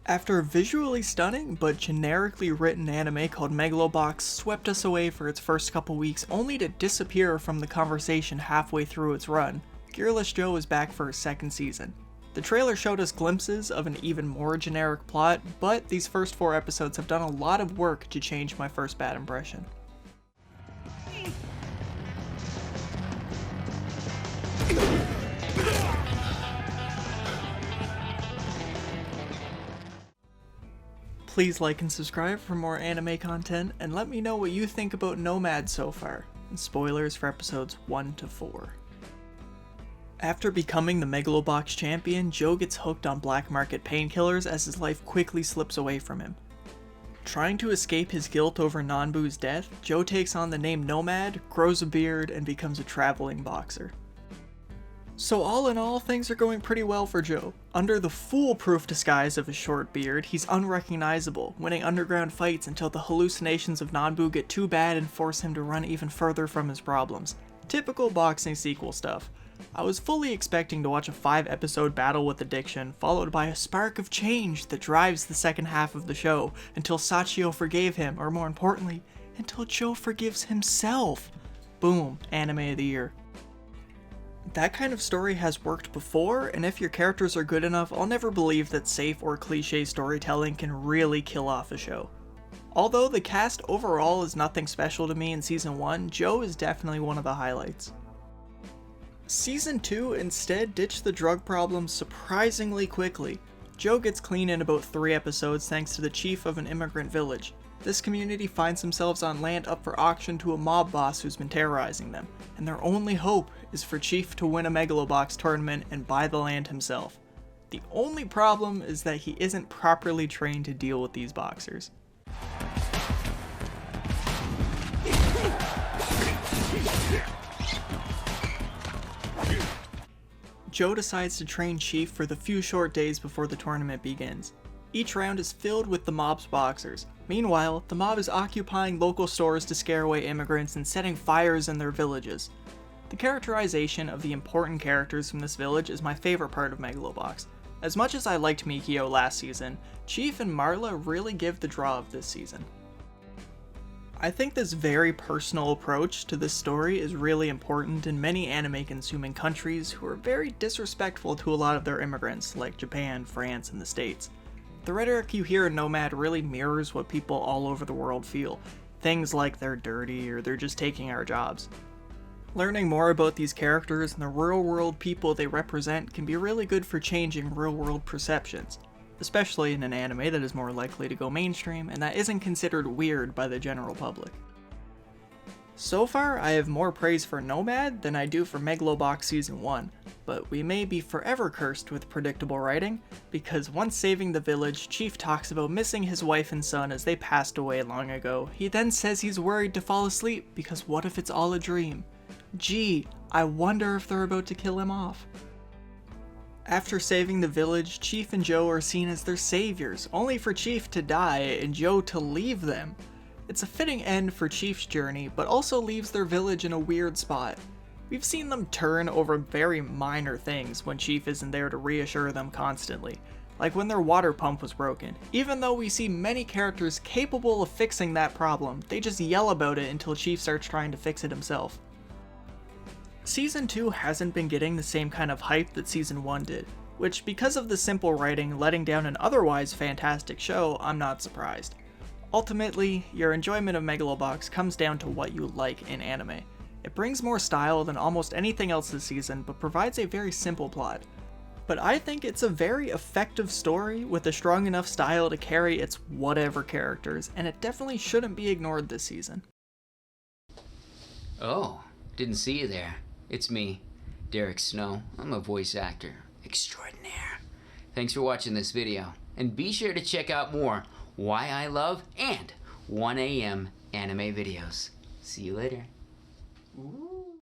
After a visually stunning but generically written anime called Megalobox swept us away for its first couple weeks only to disappear from the conversation halfway through its run, Gearless Joe is back for a second season. The trailer showed us glimpses of an even more generic plot, but these first 4 episodes have done a lot of work to change my first bad impression. Please like and subscribe for more anime content, and let me know what you think about Nomad so far, and spoilers for episodes 1 to 4. After becoming the Megalobox champion, Joe gets hooked on black market painkillers as his life quickly slips away from him. Trying to escape his guilt over Nanbu's death, Joe takes on the name Nomad, grows a beard, and becomes a traveling boxer. So all in all, things are going pretty well for Joe. Under the foolproof disguise of a short beard, he's unrecognizable, winning underground fights until the hallucinations of Nanbu get too bad and force him to run even further from his problems. Typical boxing sequel stuff. I was fully expecting to watch a 5-episode battle with addiction, followed by a spark of change that drives the second half of the show, until Sachio forgave him, or more importantly, until Joe forgives himself. Boom, anime of the year. That kind of story has worked before, and if your characters are good enough, I'll never believe that safe or cliche storytelling can really kill off a show. Although the cast overall is nothing special to me in Season 1, Joe is definitely one of the highlights. Season 2 instead ditched the drug problem surprisingly quickly. Joe gets clean in about 3 episodes thanks to the chief of an immigrant village. This community finds themselves on land up for auction to a mob boss who's been terrorizing them, and their only hope is for Chief to win a Megalobox tournament and buy the land himself. The only problem is that he isn't properly trained to deal with these boxers. Joe decides to train Chief for the few short days before the tournament begins. Each round is filled with the mob's boxers. Meanwhile, the mob is occupying local stores to scare away immigrants and setting fires in their villages. The characterization of the important characters from this village is my favorite part of Megalobox. As much as I liked Mikio last season, Chief and Marla really give the draw of this season. I think this very personal approach to this story is really important in many anime-consuming countries who are very disrespectful to a lot of their immigrants, like Japan, France, and the States. The rhetoric you hear in Nomad really mirrors what people all over the world feel. Things like they're dirty or they're just taking our jobs. Learning more about these characters and the real-world people they represent can be really good for changing real-world perceptions, especially in an anime that is more likely to go mainstream and that isn't considered weird by the general public. So far, I have more praise for Nomad than I do for Megalobox Season 1, but we may be forever cursed with predictable writing, because once saving the village, Chief talks about missing his wife and son as they passed away long ago. He then says he's worried to fall asleep, because what if it's all a dream? Gee, I wonder if they're about to kill him off. After saving the village, Chief and Joe are seen as their saviors, only for Chief to die and Joe to leave them. It's a fitting end for Chief's journey, but also leaves their village in a weird spot. We've seen them turn over very minor things when Chief isn't there to reassure them constantly, like when their water pump was broken. Even though we see many characters capable of fixing that problem, they just yell about it until Chief starts trying to fix it himself. Season 2 hasn't been getting the same kind of hype that Season 1 did, which, because of the simple writing letting down an otherwise fantastic show, I'm not surprised. Ultimately, your enjoyment of Megalobox comes down to what you like in anime. It brings more style than almost anything else this season, but provides a very simple plot. But I think it's a very effective story with a strong enough style to carry its whatever characters, and it definitely shouldn't be ignored this season. Oh, didn't see you there. It's me, Derek Snow. I'm a voice actor extraordinaire. Thanks for watching this video, and be sure to check out more Why I Love and 1AM anime videos. See you later. Ooh.